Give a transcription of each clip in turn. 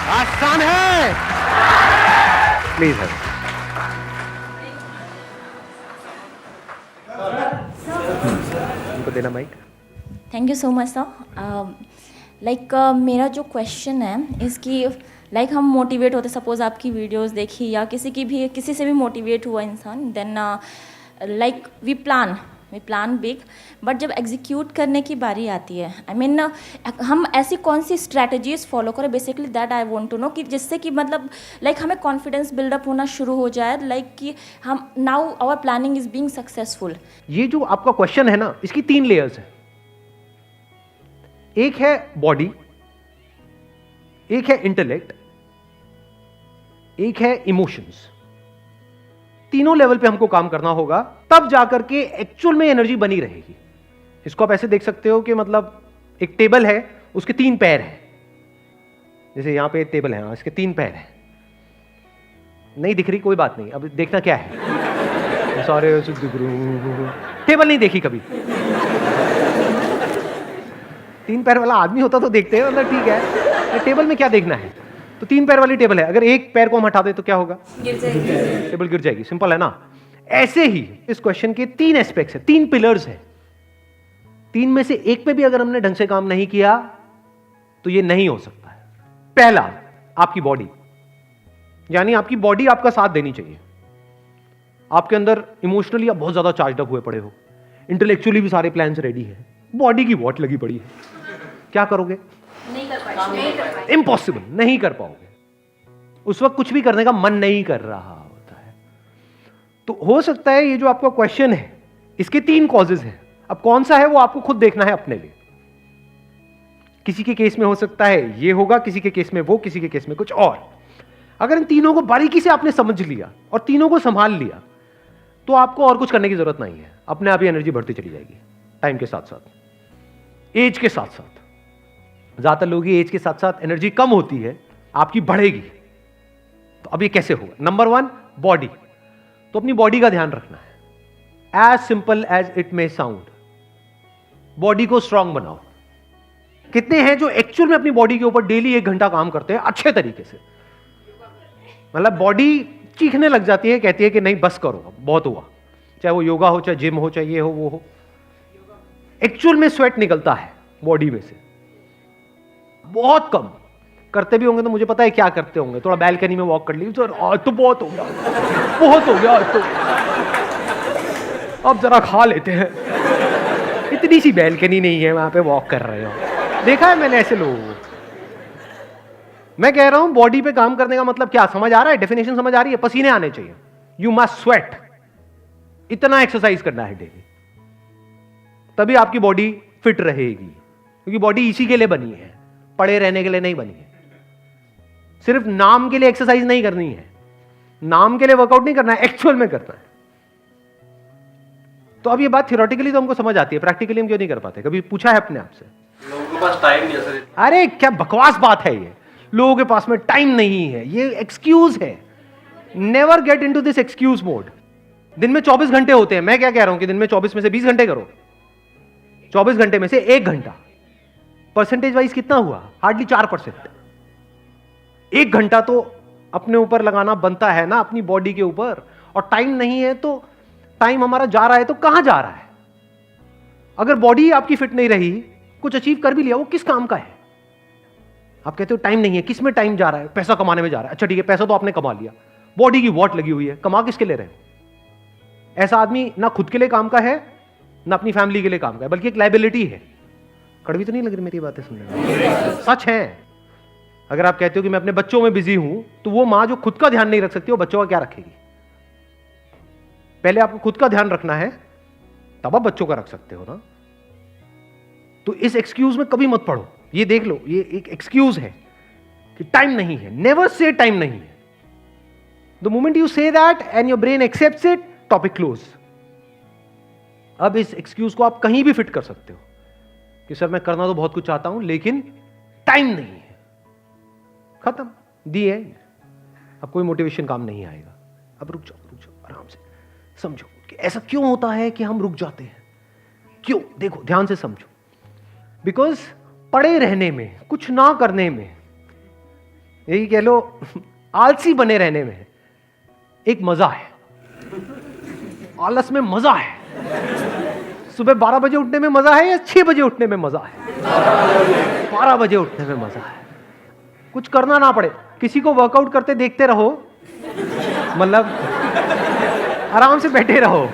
आसान है, प्लीज है। उनको देना mic. Thank you so much sir. Like मेरा जो क्वेश्चन है इसकी लाइक हम मोटिवेट होते, सपोज आपकी वीडियोस देखी या किसी से भी मोटिवेट हुआ इंसान, then like we plan big, but जब एग्जीक्यूट करने की बारी आती है, आई मीन हम ऐसी कौन सी स्ट्रैटेजीज फॉलो करें, basically that I want to know, कि जिससे कि मतलब लाइक हमें कॉन्फिडेंस बिल्डअप होना शुरू हो जाए, लाइक कि हम now our planning is being successful. ये जो आपका क्वेश्चन है ना, इसकी 3 लेयर्स है। एक है बॉडी, एक है इंटेलेक्ट, एक है इमोशंस। तीनों लेवल पे हमको काम करना होगा, तब जाकर के एक्चुअल में एनर्जी बनी रहेगी। इसको आप ऐसे देख सकते हो कि मतलब एक टेबल है, उसके 3 पैर हैं। जैसे यहां पे टेबल है, इसके 3 पैर हैं। नहीं दिख रही, कोई बात नहीं, अब देखना क्या है। सॉरी, टेबल नहीं देखी कभी। 3 पैर वाला आदमी होता तो देखते हैं, मतलब ठीक है, टेबल में क्या देखना है। तो 3 पैर वाली टेबल है, अगर एक पैर को हम हटा दे तो क्या होगा? गिर जाएगी, टेबल गिर जाएगी। सिंपल है ना। ऐसे ही इस क्वेश्चन के 3 एस्पेक्ट्स है, 3 पिलर्स है। 3 में से एक पे भी अगर हमने ढंग से काम नहीं किया तो ये नहीं हो सकता है। पहला, आपकी बॉडी, यानी आपकी बॉडी आपका साथ देनी चाहिए। आपके अंदर इमोशनली आप बहुत ज्यादा चार्ज अप हुए पड़े हो, इंटेलेक्चुअली भी सारे प्लान्स रेडी है, बॉडी की वॉट लगी पड़ी है, क्या करोगे? नहीं कर पाएंगे, इम्पॉसिबल, नहीं कर पाओगे। उस वक्त कुछ भी करने का मन नहीं कर रहा होता है। तो हो सकता है ये जो आपका क्वेश्चन है, इसके 3 कॉजेज हैं। अब कौन सा है वो आपको खुद देखना है अपने लिए। किसी के केस में हो सकता है ये होगा, किसी के केस में वो, किसी के केस में कुछ और। अगर इन तीनों को बारीकी से आपने समझ लिया और तीनों को संभाल लिया तो आपको और कुछ करने की जरूरत नहीं है। अपने आप ही एनर्जी बढ़ती चली जाएगी, टाइम के साथ साथ, एज के साथ साथ। ज्यादातर लोगों की एज के साथ साथ एनर्जी कम होती है, आपकी बढ़ेगी। तो अब ये कैसे होगा? Number 1, body. तो अपनी बॉडी का ध्यान रखना है। As simple as it may sound, body को स्ट्रांग बनाओ। कितने हैं जो एक्चुअल में अपनी बॉडी के ऊपर डेली 1 घंटा काम करते हैं अच्छे तरीके से? मतलब बॉडी चीखने लग जाती है, कहती है कि नहीं बस करो, बहुत हुआ। चाहे वो योगा हो, चाहे जिम हो, चाहे ये हो वो हो। एक्चुअल में स्वेट निकलता है बॉडी में से, बहुत कम। करते भी होंगे तो मुझे पता है क्या करते होंगे, थोड़ा बैल्कनी में वॉक कर ली, तो आज तो बहुत हो गया, बहुत हो गया आज तो, अब जरा खा लेते हैं। इतनी सी बैल्कनी नहीं है, वहां पे वॉक कर रहे हो। देखा है मैंने ऐसे लोगों को। मैं कह रहा हूं बॉडी पे काम करने का मतलब क्या, समझ आ रहा है? डेफिनेशन समझ आ रही है? पसीने आने चाहिए, यू मस्ट स्वेट। इतना एक्सरसाइज करना है डेली, तभी आपकी बॉडी फिट रहेगी। क्योंकि बॉडी इसी के लिए बनी है, पड़े रहने के लिए नहीं बनी है। सिर्फ नाम के लिए एक्सरसाइज नहीं करनी है, नाम के लिए वर्कआउट नहीं करना है, एक्चुअल में करना है। तो अब ये बात थियोरेटिकली तो हमको समझ आती है, प्रैक्टिकली हम क्यों नहीं कर पाते? कभी पूछा है अपने आप से? लोगों के पास टाइम नहीं है सर। अरे क्या बकवास बात है ये, लोगों के पास में टाइम नहीं है, ये एक्सक्यूज है। Never get into this excuse mode. दिन में 24 घंटे होते हैं, मैं क्या कह रहा हूं कि दिन में 24 में से 20 घंटे करो, 24 घंटे में से 1 घंटा। परसेंटेज वाइज कितना हुआ? हार्डली 4%। 1 घंटा तो अपने ऊपर लगाना बनता है ना, अपनी बॉडी के ऊपर। और टाइम नहीं है तो टाइम हमारा जा रहा है तो कहां जा रहा है? अगर बॉडी आपकी फिट नहीं रही, कुछ अचीव कर भी लिया, वो किस काम का है? आप कहते हो टाइम नहीं है, किस में टाइम जा रहा है? पैसा कमाने में जा रहा है। अच्छा ठीक है, पैसा तो आपने कमा लिया, बॉडी की वॉट लगी हुई है, कमा किसके ले रहे हो? ऐसा आदमी ना खुद के लिए काम का है, ना अपनी फैमिली के लिए काम का है, बल्कि एक लायबिलिटी है। कड़वी तो नहीं लग रही मेरी बातें सुनने में? सच है। अगर आप कहते हो कि मैं अपने बच्चों में बिजी हूं, तो वो मां जो खुद का ध्यान नहीं रख सकती, वो बच्चों का क्या रखेगी? पहले आपको खुद का ध्यान रखना है, तब आप बच्चों का रख सकते हो ना। तो इस एक्सक्यूज में कभी मत पड़ो। ये देख लो, ये एक एक्सक्यूज है कि टाइम नहीं है। नेवर से टाइम नहीं है। The moment you say that and your brain accepts it, topic close. अब इस एक्सक्यूज को आप कहीं भी फिट कर सकते हो कि सर मैं करना तो बहुत कुछ चाहता हूं लेकिन टाइम नहीं है। खत्म, दी एंड। अब कोई मोटिवेशन काम नहीं आएगा। अब रुक जाओ आराम से, समझो कि ऐसा क्यों होता है कि हम रुक जाते हैं, क्यों? देखो ध्यान से समझो। बिकॉज पड़े रहने में, कुछ ना करने में, यही कह लो आलसी बने रहने में एक मजा है। आलस में मजा है। सुबह 12 बजे उठने में मजा है या 6 बजे उठने में मजा है? 12 बजे उठने में मजा है। कुछ करना ना पड़े, किसी को वर्कआउट करते देखते रहो, मतलब आराम से बैठे रहो।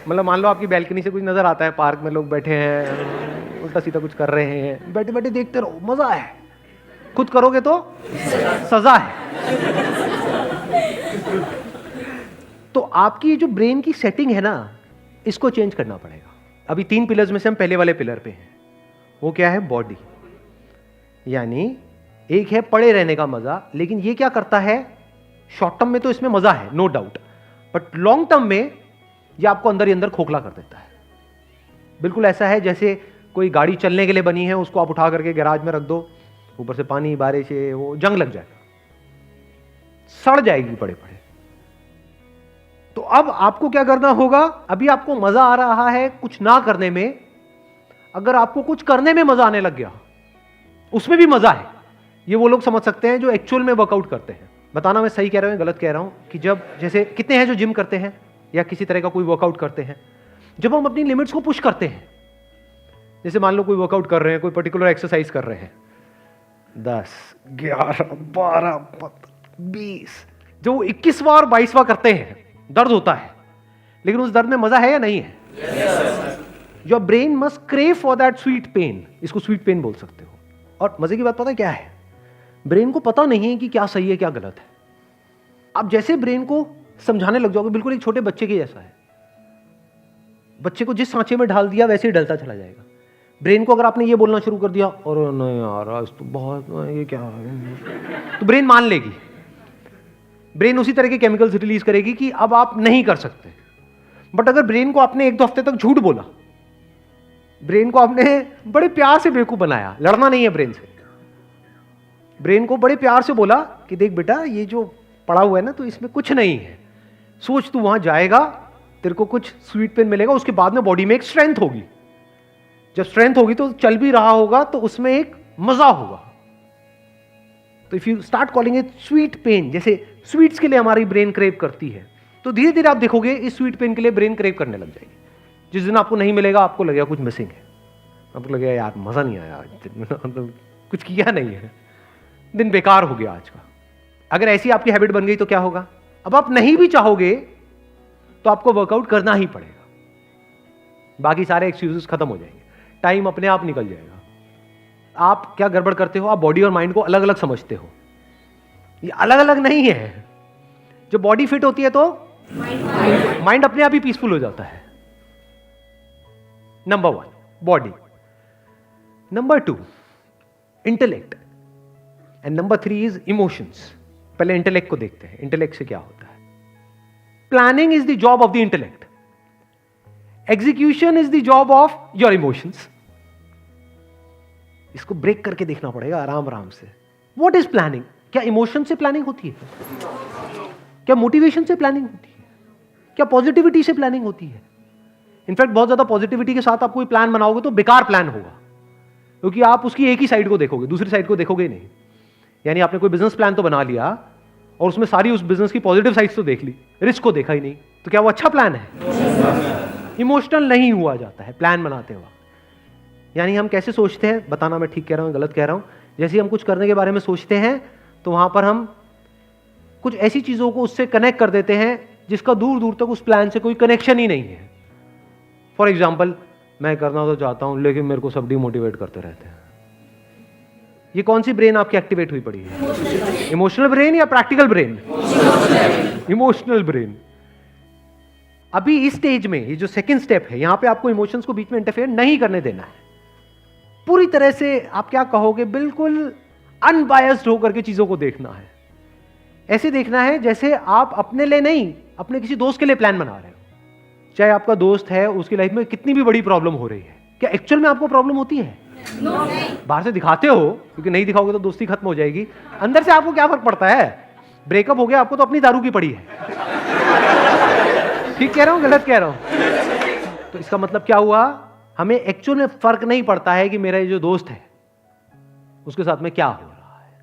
मतलब मान लो आपकी बैल्कनी से कुछ नजर आता है, पार्क में लोग बैठे हैं, उल्टा सीधा कुछ कर रहे हैं, बैठे बैठे देखते रहो, मजा है। खुद करोगे तो सजा है। तो आपकी ये जो ब्रेन की सेटिंग है ना, इसको चेंज करना पड़ेगा। अभी 3 पिलर्स में से हम पहले वाले पिलर पे हैं। वो क्या है? बॉडी। यानी एक है पड़े रहने का मजा, लेकिन ये क्या करता है? शॉर्ट टर्म में तो इसमें मजा है, no doubt, but long term में ये आपको अंदर ही अंदर खोखला कर देता है। बिल्कुल ऐसा है जैसे कोई गाड़ी चलने के लिए बनी है, उसको आप उठा करके गैराज में रख दो, ऊपर से पानी बारिश है, वो जंग लग जाएगा, सड़ जाएगी पड़े पड़े। तो अब आपको क्या करना होगा? अभी आपको मजा आ रहा है कुछ ना करने में, अगर आपको कुछ करने में मजा आने लग गया, उसमें भी मजा है, ये वो लोग समझ सकते हैं जो एक्चुअल में वर्कआउट करते हैं। बताना मैं सही कह रहा हूं गलत कह रहा हूं कि जब जैसे कितने हैं जो जिम करते हैं या किसी तरह का कोई वर्कआउट करते हैं, जब हम अपनी लिमिट्स को पुश करते हैं, जैसे मान लो कोई वर्कआउट कर रहे हैं, कोई पर्टिकुलर एक्सरसाइज कर रहे हैं, 10, 11, 12, 20, जो 21वां 22वां करते हैं, दर्द होता है, लेकिन उस दर्द में मजा है या नहीं है? Your brain must crave for that sweet pain. इसको स्वीट पेन बोल सकते हो। और मजे की बात पता है क्या है? ब्रेन को पता नहीं है कि क्या सही है क्या गलत है। आप जैसे ब्रेन को समझाने लग जाओगे, बिल्कुल एक छोटे बच्चे के जैसा है। बच्चे को जिस सांचे में ढाल दिया वैसे ही डलता चला जाएगा। ब्रेन को अगर आपने ये बोलना शुरू कर दिया, और नहीं यार आज तो बहुत, ये क्या है, तो ब्रेन मान लेगी। ब्रेन उसी तरह के केमिकल्स रिलीज करेगी कि अब आप नहीं कर सकते। बट अगर ब्रेन को आपने 1-2 हफ्ते तक झूठ बोला, ब्रेन को आपने बड़े प्यार से बेवकूफ बनाया, लड़ना नहीं है ब्रेन से, ब्रेन को बड़े प्यार से बोला कि देख बेटा ये जो पड़ा हुआ है ना, तो इसमें कुछ नहीं है, सोच तू वहां जाएगा, तेरे को कुछ स्वीट पेन मिलेगा, उसके बाद में बॉडी में एक स्ट्रेंथ होगी, जब स्ट्रेंथ होगी तो चल भी रहा होगा, तो उसमें एक मजा होगा। तो if you start calling it sweet pain, जैसे स्वीट्स के लिए हमारी ब्रेन क्रेव करती है, तो धीरे धीरे आप देखोगे इस स्वीट पेन के लिए ब्रेन क्रेव करने लग जाएगी। जिस दिन आपको नहीं मिलेगा, आपको लगेगा कुछ मिसिंग है, आपको लगेगा यार मजा नहीं आया, मतलब कुछ किया नहीं है, दिन बेकार हो गया आज का। अगर ऐसी आपकी हैबिट बन गई तो क्या होगा? अब आप नहीं भी चाहोगे तो आपको वर्कआउट करना ही पड़ेगा, बाकी सारे एक्सक्यूजेस खत्म हो जाएंगे, टाइम अपने आप निकल जाएगा। आप क्या गड़बड़ करते हो? आप बॉडी और माइंड को अलग अलग समझते हो। ये अलग अलग नहीं है। जब बॉडी फिट होती है तो माइंड अपने आप ही पीसफुल हो जाता है। Number 1 body, number 2 intellect, and number 3 is emotions. पहले इंटेलेक्ट को देखते हैं, इंटेलेक्ट से क्या होता है। Planning is the job of the intellect, execution is the job of your emotions. इसको ब्रेक करके देखना पड़ेगा आराम आराम से। What is planning? क्या इमोशन से प्लानिंग होती है? क्या मोटिवेशन से प्लानिंग होती है? क्या पॉजिटिविटी से प्लानिंग होती है? इनफैक्ट बहुत ज्यादा पॉजिटिविटी के साथ आप कोई प्लान बनाओगे तो बेकार प्लान होगा, क्योंकि आप उसकी एक ही साइड को देखोगे, दूसरी साइड को देखोगे नहीं। यानी आपने कोई बिजनेस प्लान तो बना लिया और उसमें सारी उस बिजनेस की पॉजिटिव साइड्स तो देख ली, रिस्क को देखा ही नहीं, तो क्या वो अच्छा प्लान है? इमोशनल नहीं हुआ जाता है प्लान बनाते वक्त। यानी हम कैसे सोचते हैं, बताना मैं ठीक कह रहा हूं गलत कह रहा हूं। जैसे हम कुछ करने के बारे में सोचते हैं तो वहां पर हम कुछ ऐसी चीजों को उससे कनेक्ट कर देते हैं जिसका दूर दूर तक उस प्लान से कोई कनेक्शन ही नहीं है। फॉर एग्जाम्पल, मैं करना तो चाहता हूं लेकिन मेरे को सब डिमोटिवेट करते रहते हैं। ये कौन सी ब्रेन आपकी एक्टिवेट हुई पड़ी है? इमोशनल ब्रेन या प्रैक्टिकल ब्रेन? Emotional brain. अभी इस स्टेज में ये जो सेकंड स्टेप है, यहां पे आपको इमोशंस को बीच में इंटरफेयर नहीं करने देना है। पूरी तरह से आप क्या कहोगे, बिल्कुल अनबायस्ड होकर के चीजों को देखना है। ऐसे देखना है जैसे आप अपने लिए नहीं, अपने किसी दोस्त के लिए प्लान बना रहे हो। चाहे आपका दोस्त है, उसकी लाइफ में कितनी भी बड़ी प्रॉब्लम हो रही है, क्या एक्चुअल में आपको प्रॉब्लम होती है? बाहर से दिखाते हो, क्योंकि नहीं दिखाओगे तो दोस्ती खत्म हो जाएगी। अंदर से आपको क्या फर्क पड़ता है? ब्रेकअप हो गया, आपको तो अपनी दारू की पड़ी है। ठीक कह रहा हूं गलत कह रहा हूं? तो इसका मतलब क्या हुआ? हमें एक्चुअल में फर्क नहीं पड़ता है कि मेरा ये जो दोस्त है उसके साथ में क्या हो रहा है।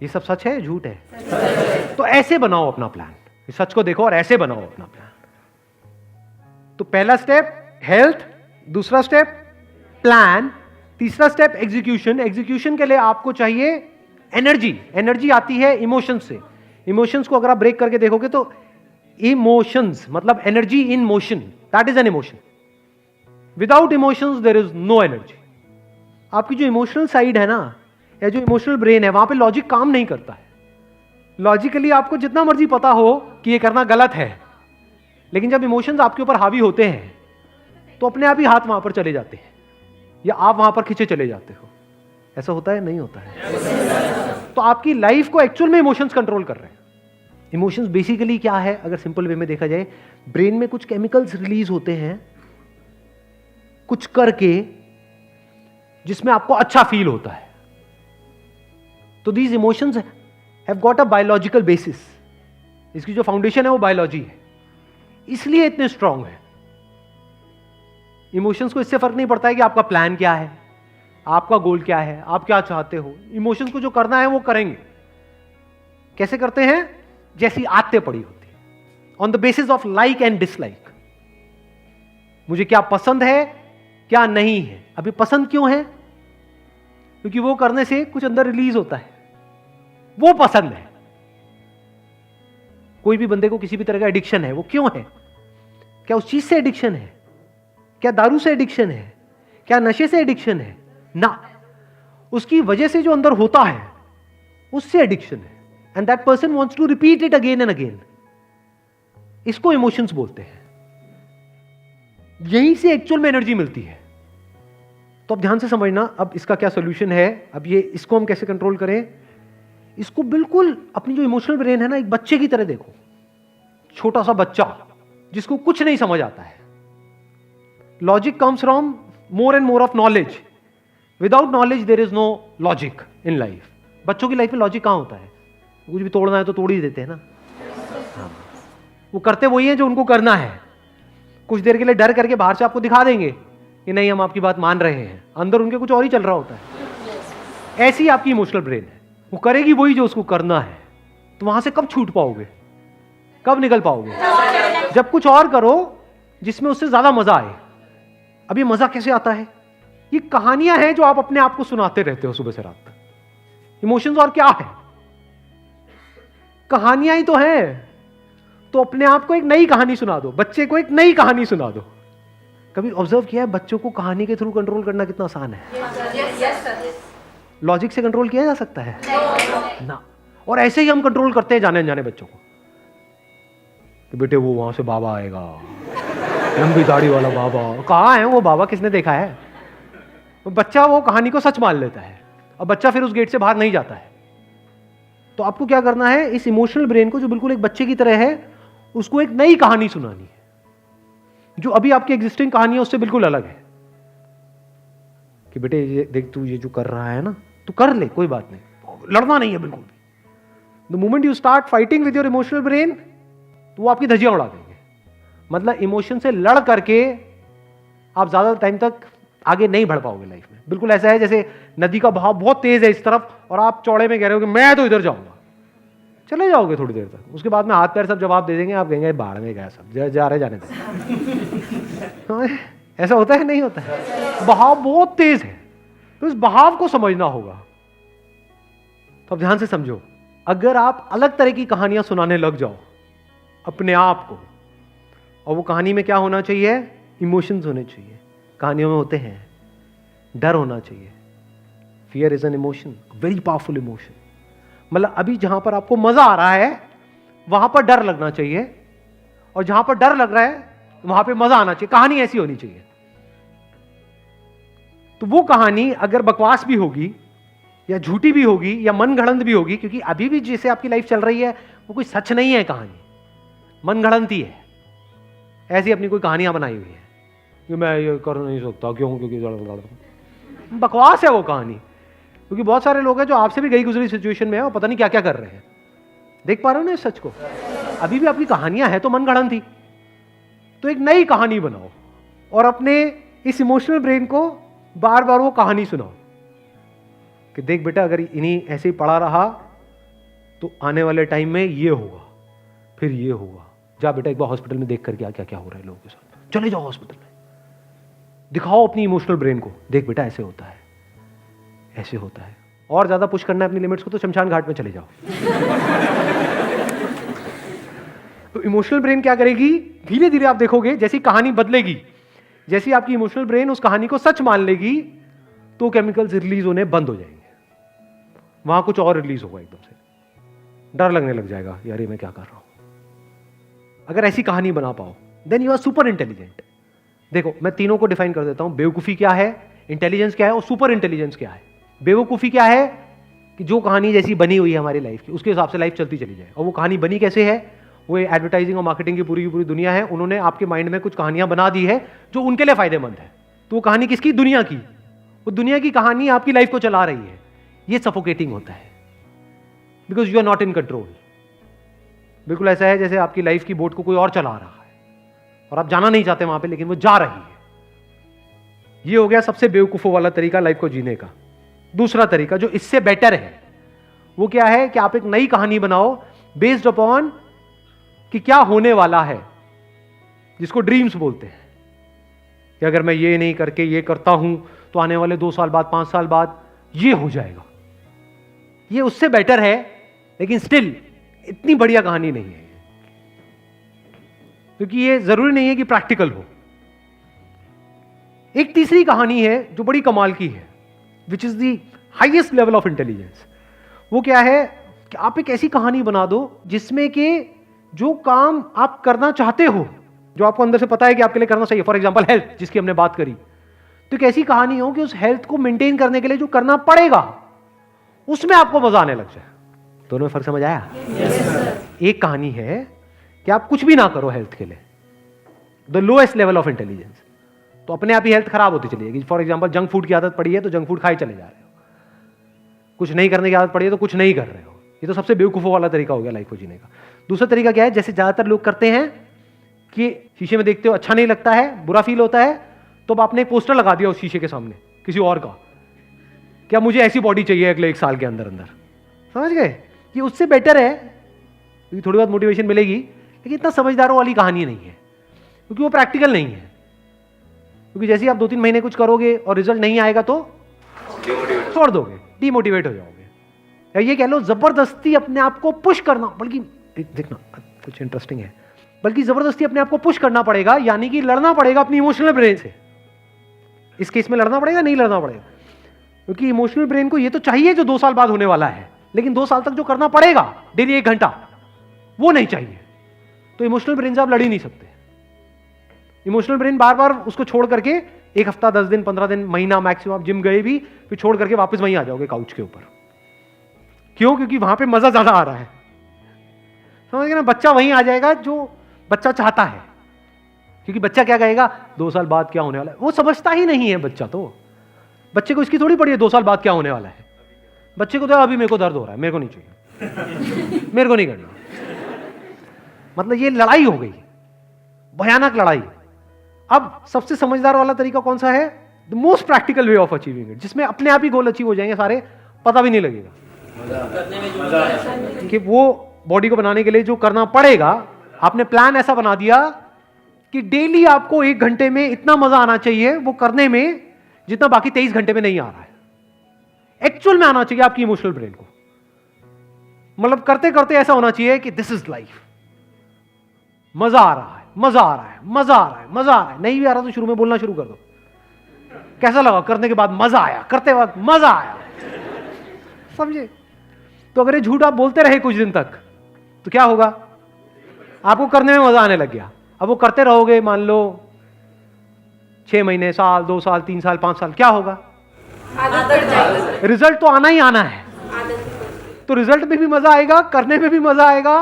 ये सब सच है, झूठ है? तो ऐसे बनाओ अपना प्लान, इस सच को देखो और ऐसे बनाओ अपना प्लान। तो पहला स्टेप हेल्थ, दूसरा स्टेप प्लान, तीसरा स्टेप एग्जीक्यूशन। एग्जीक्यूशन के लिए आपको चाहिए एनर्जी। एनर्जी आती है इमोशंस से। इमोशंस को अगर आप ब्रेक करके देखोगे तो इमोशंस मतलब energy in motion, that is an emotion. Without emotions there is no energy. आपकी जो इमोशनल साइड है ना, या जो इमोशनल ब्रेन है, वहां पे लॉजिक काम नहीं करता है। लॉजिकली आपको जितना मर्जी पता हो कि ये करना गलत है, लेकिन जब इमोशंस आपके ऊपर हावी होते हैं तो अपने आप ही हाथ वहां पर चले जाते हैं, या आप वहां पर खींचे चले जाते हो। ऐसा होता है? नहीं होता है। तो आपकी लाइफ को एक्चुअल में इमोशंस कंट्रोल कर रहे हैं। इमोशंस बेसिकली क्या है, अगर सिंपल वे में देखा जाए, ब्रेन में कुछ केमिकल्स रिलीज होते हैं कुछ करके, जिसमें आपको अच्छा फील होता है। तो these emotions have got a biological basis. इसकी जो फाउंडेशन है वो बायोलॉजी है, इसलिए इतने स्ट्रांग है। इमोशंस को इससे फर्क नहीं पड़ता है कि आपका प्लान क्या है, आपका गोल क्या है, आप क्या चाहते हो। इमोशंस को जो करना है वो करेंगे। कैसे करते हैं? जैसी आदतें पड़ी होती है, on the basis of like and dislike. मुझे क्या पसंद है, क्या नहीं है। अभी पसंद क्यों है? क्योंकि वो करने से कुछ अंदर रिलीज होता है, वो पसंद है। कोई भी बंदे को किसी भी तरह का एडिक्शन है, वो क्यों है? क्या उस चीज से एडिक्शन है? क्या दारू से एडिक्शन है? क्या नशे से एडिक्शन है? ना, उसकी वजह से जो अंदर होता है उससे एडिक्शन है, and that person wants to repeat it again and again. इसको इमोशंस बोलते हैं। यहीं से एक्चुअल में एनर्जी मिलती है। तो अब ध्यान से समझना, अब इसका क्या सोल्यूशन है। अब ये इसको हम कैसे कंट्रोल करें? इसको बिल्कुल अपनी जो इमोशनल ब्रेन है ना, एक बच्चे की तरह देखो। छोटा सा बच्चा जिसको कुछ नहीं समझ आता है। Logic comes from more and more of knowledge. Without knowledge there is no logic in life. बच्चों की लाइफ में लॉजिक कहां होता है? कुछ भी तोड़ना है तो तोड़ ही देते हैं ना। हाँ। वो करते वही है जो उनको करना है। कुछ देर के लिए डर करके बाहर से आपको दिखा देंगे कि नहीं हम आपकी बात मान रहे हैं, अंदर उनके कुछ और ही चल रहा होता है। ऐसी आपकी इमोशनल ब्रेन है, वो करेगी वही जो उसको करना है। तो वहां से कब छूट पाओगे, कब निकल पाओगे? जब कुछ और करो जिसमें उससे ज्यादा मजा आए। अब ये मजा कैसे आता है? ये कहानियां हैं जो आप अपने आप को सुनाते रहते हो सुबह से रात तक। इमोशंस और क्या है? कहानियां ही तो हैं। तो अपने आप को एक नई कहानी सुना दो, बच्चे को एक नई कहानी सुना दो। कभी ऑब्जर्व किया है बच्चों को कहानी के थ्रू कंट्रोल करना कितना आसान है? लॉजिक से कंट्रोल किया जा सकता है ना। और ऐसे ही हम कंट्रोल करते हैं जाने अनजाने बच्चों को कि बेटे वो वहां से बाबा आएगा, लंबी दाढ़ी वाला बाबा। कहाँ है वो बाबा? किसने देखा है? तो बच्चा वो कहानी को सच मान लेता है और बच्चा फिर उस गेट से बाहर नहीं जाता है। तो आपको क्या करना है? इस इमोशनल ब्रेन को जो बिल्कुल एक बच्चे की तरह है, उसको एक नई कहानी सुनानी है जो अभी आपकी एग्जिस्टिंग कहानी है उससे बिल्कुल अलग है। कि बेटे ये देख, तू ये जो कर रहा है ना, तू कर ले, कोई बात नहीं, लड़ना नहीं है बिल्कुल भी। The moment you start fighting with your emotional brain, तो वो आपकी धज्जियां उड़ा देंगे। मतलब इमोशन से लड़ करके आप ज्यादा टाइम तक आगे नहीं बढ़ पाओगे लाइफ में। बिल्कुल ऐसा है जैसे नदी का बहाव बहुत तेज है इस तरफ और आप चौड़े में कह रहे हो कि मैं तो इधर जाऊंगा। चले जाओगे थोड़ी देर तक, उसके बाद में हाथ पैर सब जवाब दे देंगे, आप कहेंगे बाढ़ में गया, सब जा रहे जाने दे। ऐसा होता है? नहीं होता है। बहाव बहुत तेज है, तो इस बहाव को समझना होगा। तो अब ध्यान से समझो, अगर आप अलग तरह की कहानियां सुनाने लग जाओ अपने आप को, और वो कहानी में क्या होना चाहिए? इमोशंस होने चाहिए। कहानियों में होते हैं डर होना चाहिए। Fear is an emotion, very powerful emotion. मतलब अभी जहां पर आपको मजा आ रहा है वहां पर डर लगना चाहिए, और जहां पर डर लग रहा है वहां पे मजा आना चाहिए। कहानी ऐसी होनी चाहिए। तो वो कहानी अगर बकवास भी होगी या झूठी भी होगी या मनगढ़ंत भी होगी, क्योंकि अभी भी जैसे आपकी लाइफ चल रही है वो कोई सच नहीं है, कहानी मनगढ़ंत ही है। ऐसी अपनी कोई कहानियां बनाई हुई है कि मैं ये कर नहीं सकता, क्यों? क्योंकि बकवास है वो कहानी। क्योंकि बहुत सारे लोग हैं जो आपसे भी गई गुजरी सिचुएशन में है और पता नहीं क्या क्या कर रहे हैं। देख पा रहे हो ना इस सच को? अभी भी आपकी कहानियां हैं तो मनगढ़ंत थी। तो एक नई कहानी बनाओ और अपने इस इमोशनल ब्रेन को बार बार वो कहानी सुनाओ कि देख बेटा, अगर इन्हीं ऐसे ही पड़ा रहा तो आने वाले टाइम में ये होगा, फिर ये होगा। जा बेटा एक बार हॉस्पिटल में देख कर क्या क्या क्या हो रहा है लोगों के साथ, चले जाओ हॉस्पिटल में, दिखाओ अपनी इमोशनल ब्रेन को, देख बेटा ऐसे होता है, ऐसे होता है। और ज्यादा पुश करना है अपनी लिमिट्स को तो शमशान घाट में चले जाओ। तो इमोशनल ब्रेन क्या करेगी, धीरे धीरे आप देखोगे जैसी कहानी बदलेगी, जैसी आपकी इमोशनल ब्रेन उस कहानी को सच मान लेगी, तो केमिकल्स रिलीज होने बंद हो जाएंगे, वहां कुछ और रिलीज होगा एकदम से, डर लगने लग जाएगा, यार ये मैं क्या कर रहा हूं। अगर ऐसी कहानी बना पाओ then you are super intelligent. देखो मैं तीनों को डिफाइन कर देता हूं, बेवकूफी क्या है, इंटेलिजेंस क्या है और सुपर इंटेलिजेंस क्या है। बेवकूफी क्या है कि जो कहानी जैसी बनी हुई है हमारी लाइफ की उसके हिसाब से लाइफ चलती चली जाए, और वो कहानी बनी कैसे है, वो एडवर्टाइजिंग और मार्केटिंग की पूरी दुनिया है, उन्होंने आपके माइंड में कुछ कहानियां बना दी है जो उनके लिए फायदेमंद है। तो वो कहानी किसकी, दुनिया की, वो दुनिया की कहानी आपकी लाइफ को चला रही है। ये सफोकेटिंग होता है because you are not in control. बिल्कुल ऐसा है जैसे आपकी लाइफ की बोट को कोई और चला रहा है और आप जाना नहीं चाहते वहां पे, लेकिन वो जा रही है। ये हो गया सबसे बेवकूफों वाला तरीका लाइफ को जीने का। दूसरा तरीका जो इससे बेटर है वो क्या है कि आप एक नई कहानी बनाओ बेस्ड अपॉन कि क्या होने वाला है, जिसको ड्रीम्स बोलते हैं, कि अगर मैं ये नहीं करके ये करता हूं तो आने वाले 2 साल बाद 5 साल बाद ये हो जाएगा। ये उससे बेटर है, लेकिन स्टिल इतनी बढ़िया कहानी नहीं है, क्योंकि ये जरूरी नहीं है कि प्रैक्टिकल हो। एक तीसरी कहानी है जो बड़ी कमाल की है, which is the highest level of intelligence. वो क्या है कि आप एक ऐसी कहानी बना दो जिसमें कि जो काम आप करना चाहते हो, जो आपको अंदर से पता है कि आपके लिए करना चाहिए, फॉर एग्जांपल हेल्थ जिसकी हमने बात करी, तो एक ऐसी कहानी हो कि उस हेल्थ को मेंटेन करने के लिए जो करना पड़ेगा उसमें आपको मजा आने लग जाए। दोनों में फर्क समझ आया? एक कहानी है कि आप कुछ भी ना करो हेल्थ के लिए, the lowest level of intelligence, तो अपने आप ही हेल्थ खराब होती चली जाएगी। फॉर एग्जांपल जंक फूड की आदत पड़ी है तो जंक फूड खाए चले जा रहे हो, कुछ नहीं करने की आदत पड़ी है तो कुछ नहीं कर रहे हो। ये तो सबसे बेवकूफों वाला तरीका हो गया लाइफ को जीने का। दूसरा तरीका क्या है, जैसे ज्यादातर लोग करते हैं कि शीशे में देखते हो अच्छा नहीं लगता है, बुरा फील होता है, तो अब आपने एक पोस्टर लगा दिया उस शीशे के सामने किसी और का, क्या मुझे ऐसी बॉडी चाहिए अगले 1 साल के अंदर अंदर। समझ गए? कि उससे बेटर है, क्योंकि थोड़ी बहुत मोटिवेशन मिलेगी, लेकिन इतना समझदारों वाली कहानी नहीं है, क्योंकि वो प्रैक्टिकल नहीं है। क्योंकि जैसे ही आप 2-3 महीने कुछ करोगे और रिजल्ट नहीं आएगा तो छोड़ दोगे, डीमोटिवेट हो जाओगे, या ये कह लो जबरदस्ती अपने आप को पुश करना। बल्कि देखना कुछ इंटरेस्टिंग है, बल्कि जबरदस्ती अपने आप को पुश करना पड़ेगा, यानी कि लड़ना पड़ेगा अपनी इमोशनल ब्रेन से। इस केस में लड़ना पड़ेगा, नहीं लड़ना पड़ेगा, क्योंकि इमोशनल ब्रेन को ये तो चाहिए जो 2 साल बाद होने वाला है, लेकिन 2 साल तक जो करना पड़ेगा डेली 1 घंटा, वो नहीं चाहिए। तो इमोशनल ब्रेन से आप लड़ ही नहीं सकते। इमोशनल ब्रेन बार बार उसको छोड़ करके 1 हफ्ता, 10 दिन, 15 दिन, महीना मैक्सिमम, आप जिम गए भी फिर छोड़ करके वापस वहीं आ जाओगे काउच के ऊपर। क्यों? क्योंकि वहां पे मजा ज्यादा आ रहा है। समझ गए ना? बच्चा वहीं आ जाएगा जो बच्चा चाहता है, क्योंकि बच्चा क्या कहेगा 2 साल बाद क्या होने वाला है, वो समझता ही नहीं है बच्चा। तो बच्चे को इसकी थोड़ी पड़ी है 2 साल बाद क्या होने वाला है। बच्चे को तो अभी मेरे को दर्द हो रहा है, मेरे को नहीं चाहिए, मेरे को नहीं करना। मतलब ये लड़ाई हो गई, भयानक लड़ाई। अब सबसे समझदार वाला तरीका कौन सा है? The most practical way of achieving it, जिसमें अपने आप ही गोल अचीव हो जाएंगे सारे, पता भी नहीं लगेगा कि वो बॉडी को बनाने के लिए जो करना पड़ेगा, आपने प्लान ऐसा बना दिया कि डेली आपको 1 घंटे में इतना मजा आना चाहिए वो करने में जितना बाकी 23 घंटे में नहीं आ रहा है। एक्चुअल में आना चाहिए आपकी इमोशनल ब्रेन को, मतलब करते करते ऐसा होना चाहिए कि दिस इज लाइफ, मजा आ रहा है, मजा आ रहा है, मजा आ रहा है, मजा आ रहा है। नहीं भी आ रहा तो शुरू में बोलना शुरू कर दो, कैसा लगा करने के बाद मजा आया, करते वक्त मजा आया। समझे? तो अगर ये झूठ आप बोलते रहे कुछ दिन तक तो क्या होगा? आपको करने में मजा आने लग गया। अब वो करते रहोगे, मान लो 6 महीने, साल, 2 साल, 3 साल, 5 साल, क्या होगा? रिजल्ट तो आना ही आना है। तो रिजल्ट में भी मजा आएगा, करने में भी मजा आएगा,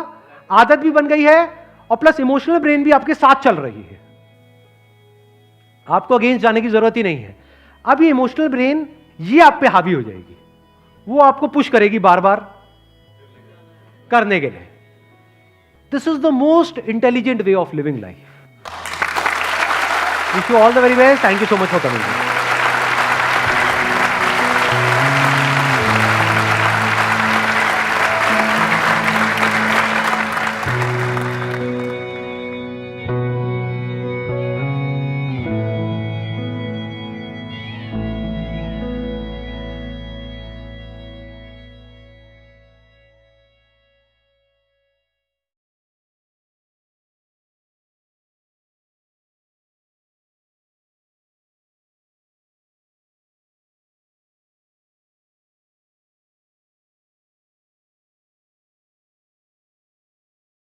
आदत भी बन गई है, और प्लस इमोशनल ब्रेन भी आपके साथ चल रही है। आपको अगेंस्ट जाने की जरूरत ही नहीं है। अब ये इमोशनल ब्रेन ये आप पे हावी हो जाएगी, वो आपको पुश करेगी बार बार करने के लिए। This is the most intelligent way of living life. Wish you all the very best, thank you so much for coming.